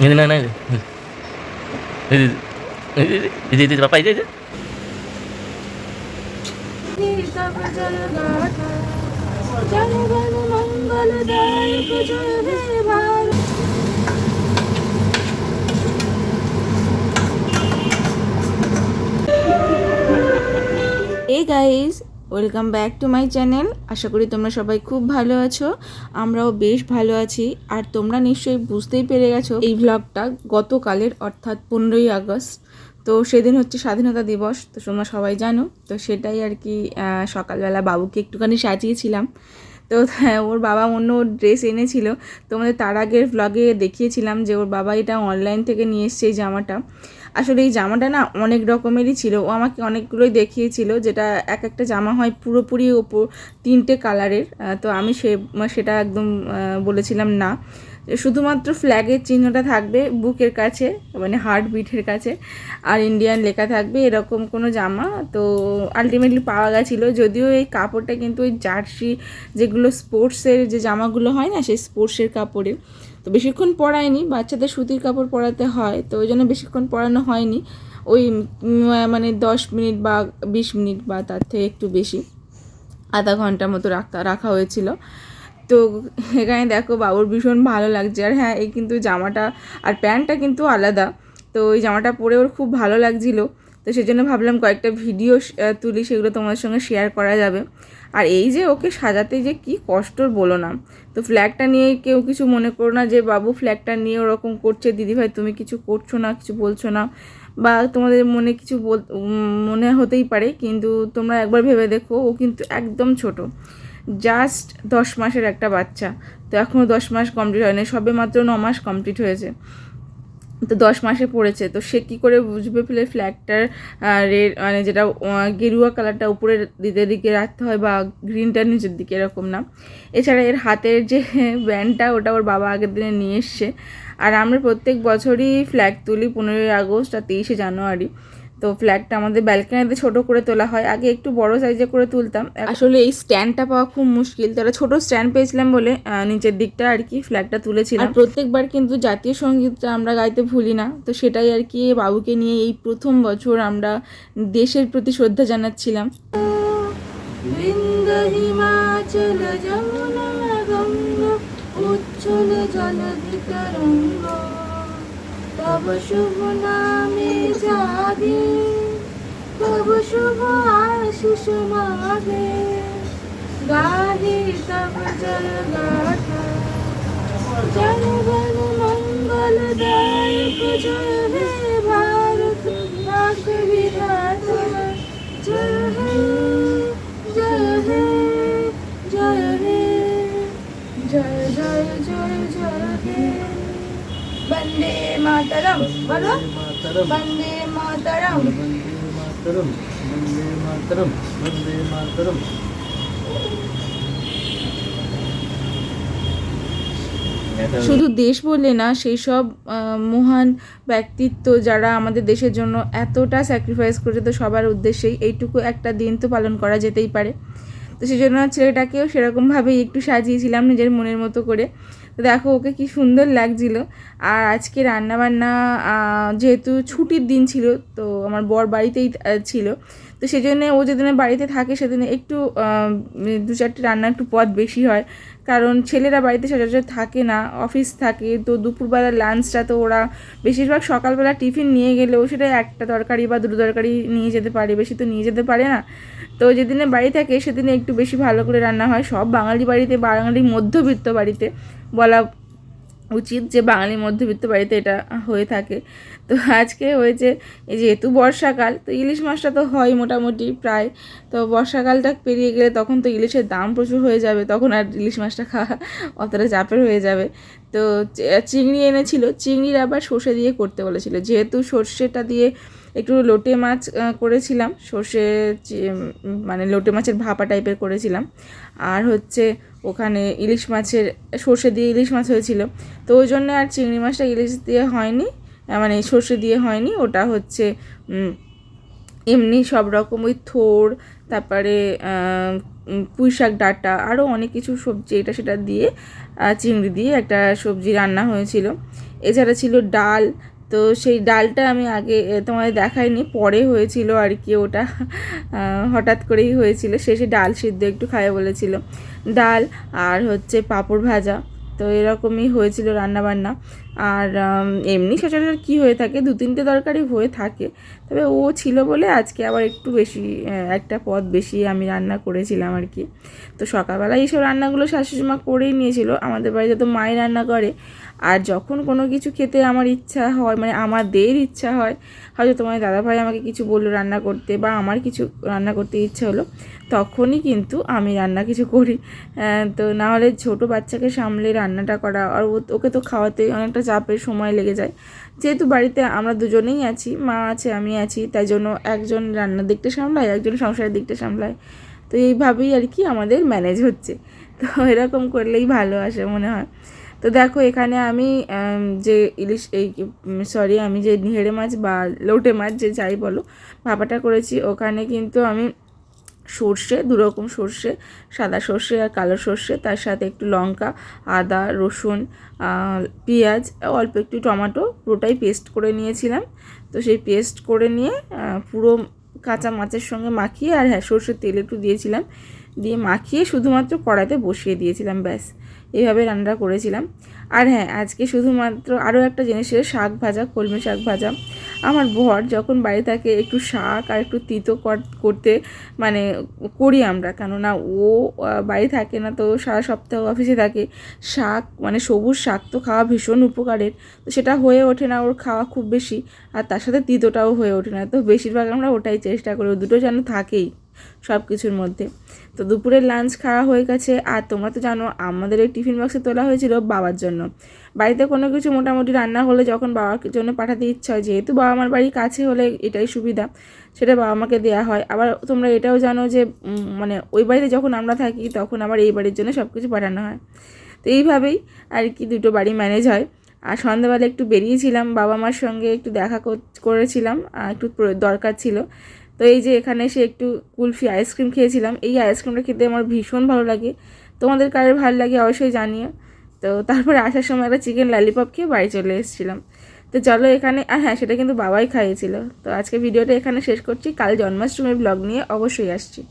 Ini na ini पापा इधर सब जल गाथा जन गण मंगलदायक जय हे Bharat. Hey guys, welcome back to my channel. আশা করি তোমরা সবাই খুব ভালো আছো, আমরাও বেশ ভালো আছি। আর তোমরা নিশ্চয়ই বুঝতেই পেরে গেছো এই ভ্লগটা গতকালের, অর্থাৎ 15ই আগস্ট। তো সেদিন হচ্ছে স্বাধীনতা দিবস, তো তোমরা সবাই জানো। তো সেটাই আর কি, সকালবেলা বাবুকে একটুখানি সাজিয়েছিলাম। তো হ্যাঁ, ওর বাবা অন্য ড্রেস এনেছিল। তোমাদের তার আগের ভ্লগে দেখিয়েছিলাম যে ওর বাবা এটা অনলাইন থেকে নিয়ে এসছে এই জামাটা। আসলে এই জামাটা না অনেক রকমেরই ছিল, ও আমাকে অনেকগুলোই দেখিয়েছিল, যেটা এক একটা জামা হয় পুরোপুরি ওপর 3টে কালারের। তো আমি সেটা একদম বলেছিলাম না, শুধুমাত্র ফ্ল্যাগের চিহ্নটা থাকবে বুকের কাছে, মানে হার্ট বিটের কাছে, আর ইন্ডিয়ান লেখা থাকবে, এরকম কোনো জামা। তো আলটিমেটলি পাওয়া গেছিলো, যদিও এই কাপড়টা কিন্তু ওই জার্সি যেগুলো স্পোর্টসের যে জামাগুলো হয় না, সেই স্পোর্টসের কাপড়ের। তো বেশিক্ষণ পরায়নি, বাচ্চাদের সুতির কাপড় পরাতে হয়, তো ওই জন্য বেশিক্ষণ পরানো হয়নি। ওই মানে 10 মিনিট বা 20 মিনিট বা তার থেকে একটু বেশি, আধা ঘন্টার মতো রাখা হয়েছিল। তো এখানে দেখো বাবুর ভীষণ ভালো লাগছে। আর হ্যাঁ, এই কিন্তু জামাটা আর প্যান্টটা কিন্তু আলাদা। তো ওই জামাটা পরে ওর খুব ভালো লাগছিলো, তো সেই জন্য ভাবলাম কয়েকটা ভিডিও তুলি, সেগুলো তোমাদের সঙ্গে শেয়ার করা যাবে। আর এই যে ওকে সাজাতে যে কি কষ্টর বলো না। তো ফ্ল্যাগটা নিয়ে কেউ কিছু মনে করো না যে বাবু ফ্ল্যাগটা নিয়ে ওরকম করছে, দিদিভাই তুমি কিছু করছো না, কিছু বলছো না, বা তোমাদের মনে কিছু মনে হতেই পারে। কিন্তু তোমরা একবার ভেবে দেখো, ও কিন্তু একদম ছোট, জাস্ট 10 মাসের একটা বাচ্চা। তো এখনও 10 মাস কমপ্লিট হয়নি, সবে মাত্র 9 মাস কমপ্লিট হয়েছে। তো 10 মাসে পড়েছে, তো সে কী করে বুঝবে ফ্ল্যাগটার রেড, মানে যেটা গেরুয়া কালারটা উপরের দিকে রাখতে হয় বা গ্রিনটা নিচের দিকে, এরকম না। এছাড়া এর হাতের যে ব্যান্ডটা, ওটা ওর বাবা আগের দিনে নিয়ে এসছে। আর আমরা প্রত্যেক বছরই ফ্ল্যাগ তুলি 15ই আগস্ট আর 23শে জানুয়ারি। তো ফ্ল্যাগটা আমাদের ব্যালকনিতে ছোট করে তোলা হয়, আগে একটু বড় সাইজে করে তুলতাম। আসলে এই স্ট্যান্ডটা পাওয়া খুব মুশকিল, তারা ছোট স্ট্যান্ড পেয়েছিলাম বলে নিচের দিকটা আর কি ফ্ল্যাগটা তুলেছিলাম। আর প্রত্যেকবার কিন্তু জাতীয় সঙ্গীতটা আমরা গাইতে ভুলি না, তো সেটাই আর কি বাবুকে নিয়ে এই প্রথম বছর আমরা দেশের প্রতি শ্রদ্ধা জানাচ্ছিলাম। হিমাচল যমুনা গঙ্গা উচ্ছল জলধি তরঙ্গ তব শুভ নামে জাগে তব শুভ আশিস মাগে গাহি তব জল গাথা জনগণ মঙ্গলদায়ক জয় হে ভারত ভাগ্য বিধাতা জয় হে জয় হে জয় হে জয় জয় জয় জয় হে। বন্দে মাতরম, বলো বন্দে মাতরম, मातरम वंदे मातरम वंदे मातरम। শুধু দেশ বলে না, সেই সব মহান ব্যক্তিত্ব যারা আমাদের দেশের জন্য এতটা স্যাক্রিফাইস করেছে, তো সবার উদ্দেশ্যেই এইটুকু একটা দিন তো পালন করা যেতেই পারে। তো সেই জন্য ছেলেটাকেও সেরকমভাবেই একটু সাজিয়েছিলাম নিজের মনের মতো করে। তো দেখো ওকে কি সুন্দর লাগছিল। আর আজকে রান্নাবান্না, যেহেতু ছুটির দিন ছিল, তো আমার বর বাড়িতেই ছিল, তো সেই জন্যে ও যেদিনে বাড়িতে থাকে সেদিনে একটু 2-4টে রান্না একটু পদ বেশি হয়, কারণ ছেলেরা বাড়িতে সচরাচর থাকে না, অফিস থাকে। তো দুপুরবেলা লাঞ্চটা তো ওরা বেশিরভাগ সকালবেলা টিফিন নিয়ে গেলেও সেটা একটা তরকারি বা দুটো তরকারি নিয়ে যেতে পারে, বেশি তো নিয়ে যেতে পারে না। তো যেদিনে বাড়ি থাকে সেদিনে একটু বেশি ভালো করে রান্না হয়। সব বাঙালি বাড়িতে, বাঙালি মধ্যবিত্ত বাড়িতে বলা উচিত যে বাঙালি মধ্যবিত্ত বাড়িতে এটা হয়ে থাকে। তো আজকে হয়েছে, এই যেহেতু বর্ষাকাল, তো ইলিশ মাছটা তো হয় মোটামুটি প্রায়। তো বর্ষাকালটা পেরিয়ে গেলে তখন তো ইলিশের দাম প্রচুর হয়ে যাবে, তখন আর ইলিশ মাছটা খাওয়া অতটা চাপের হয়ে যাবে। তো চিংড়ি এনেছিল, চিংড়ির আবার সর্ষে দিয়ে করতে বলেছিল, যেহেতু সর্ষেটা দিয়ে একটু লোটে মাছ করেছিলাম, সর্ষে মানে লোটে মাছের ভাপা টাইপের করেছিলাম। আর হচ্ছে ওখানে ইলিশ মাছের সর্ষে দিয়ে ইলিশ মাছ হয়েছিল, তো ওই জন্য আর চিংড়ি মাছটা ইলিশ দিয়ে হয়নি, মানে সর্ষে দিয়ে হয়নি, ওটা হচ্ছে এমনি সব রকম ওই থোড়, তারপরে পুঁই শাক ডাঁটা আরও অনেক কিছু সবজি এটা সেটা দিয়ে চিংড়ি দিয়ে একটা সবজি রান্না হয়েছিল। এছাড়া ছিল ডাল। তো সেই ডালটা আমি আগে তোমাদের দেখাইনি, পরে হয়েছিল আর কি, ওটা হঠাৎ করেই হয়েছিল। শেষে ডাল সিদ্ধ একটু খাইয়ে বলেছিল, ডাল আর হচ্ছে পাঁপড় ভাজা। তো এরকমই হয়েছিল রান্নাবান্না। আর এমনি সচরাচর কী হয়ে থাকে, 2-3টে তরকারি হয়ে থাকে, তবে ও ছিল বলে আজকে আবার একটু বেশি, একটা পদ বেশি আমি রান্না করেছিলাম আর কি। তো সকালবেলা এইসব রান্নাগুলো শাশুড়ি মা করেই নিয়েছিল। আমাদের বাড়িতে তো মাই রান্না করে। আর যখন কোনো কিছু খেতে আমার ইচ্ছা হয়, মানে আমাদের ইচ্ছা হয়, হয়তো তোমার দাদাভাই আমাকে কিছু বললো রান্না করতে বা আমার কিছু রান্না করতে ইচ্ছা হলো, তখনই কিন্তু আমি রান্না কিছু করি। তো নাহলে ছোটো বাচ্চাকে সামলে রান্নাটা করা, আর ওকে তো খাওয়াতে অনেকটা চাপের সময় লেগে যায়। যেহেতু বাড়িতে আমরা দুজনেই আছি, মা আছে আমি আছি, তাই জন্য একজন রান্নার দিকটা সামলায়, একজন সংসারের দিকটা সামলায়। তো এইভাবেই আর কি আমাদের ম্যানেজ হচ্ছে। তো এরকম করলেই ভালো আসে মনে হয়। তো দেখো এখানে আমি যে ইলিশ আমি যে নিহেড়ে মাছ বা লোটে মাছ যে যাই বলো ভাপাটা করেছি, ওখানে কিন্তু আমি সর্ষে, 2 রকম সর্ষে, সাদা সর্ষে আর কালো সর্ষে, তার সাথে একটু লঙ্কা, আদা, রসুন, পেঁয়াজ, অল্প একটু টমেটো, পুরোটাই পেস্ট করে নিয়েছিলাম। তো সেই পেস্ট করে নিয়ে পুরো কাঁচা মাছের সঙ্গে মাখিয়ে, আর হ্যাঁ সর্ষের তেল একটু দিয়েছিলাম, দিয়ে মাখিয়ে শুধুমাত্র কড়াইতে বসিয়ে দিয়েছিলাম, ব্যাস এইভাবে রান্না করেছিলাম। আর হ্যাঁ আজকে শুধুমাত্র আরও একটা জিনিসের শাক ভাজা, কলমি শাক ভাজা। আমার বর যখন বাড়ি থাকে একটু শাক আর একটু তিতো করতে মানে করি আমরা, কেননা ও বাড়ি থাকে না, তো সারা সপ্তাহ অফিসে থাকে। শাক মানে সবুজ শাক তো খাওয়া ভীষণ উপকারের, তো সেটা হয়ে ওঠে না ওর খাওয়া খুব বেশি, আর তার সাথে তিতোটাও হয়ে ওঠে না। তো বেশিরভাগ আমরা ওটাই চেষ্টা করি, দুটো যেন থাকেই সব কিছুর মধ্যে। তো দুপুরের লাঞ্চ খাওয়া হয়ে গেছে। আর তোমরা তো জানো আমাদের এই টিফিন বক্সে তোলা হয়েছিল বাবার জন্য। বাড়িতে কোনো কিছু মোটামুটি রান্না হলে যখন বাবার জন্য পাঠাতে ইচ্ছা হয়, যেহেতু বাবা মার বাড়ি কাছে হলে এটাই সুবিধা, সেটা বাবা মাকে দেওয়া হয়। আবার তোমরা এটাও জানো যে মানে ওই বাড়িতে যখন আমরা থাকি তখন আবার এই বাড়ির জন্য সব কিছু পাঠানো হয়। তো এইভাবেই আর কি দুটো বাড়ি ম্যানেজ হয়। আর সন্ধ্যাবেলা একটু বেরিয়েছিলাম বাবা মার সঙ্গে, একটু দেখা করেছিলাম, একটু দরকার ছিল। তো এই যে এখানে এসে একটু কুলফি আইসক্রিম খেয়েছিলাম। এই আইসক্রিমটা খেতে আমার ভীষণ ভালো লাগে, তোমাদের কারের ভালো লাগে অবশ্যই জানিও। তো তারপরে আসার সময় একটা চিকেন ললিপপ খেয়ে বাড়ি চলে এসেছিলাম। তো চলো এখানে, আর হ্যাঁ সেটা কিন্তু বাবাই খাইয়েছিল। তো আজকে ভিডিওটা এখানে শেষ করছি, কাল জন্মাষ্টমীর ব্লগ নিয়ে অবশ্যই আসছি।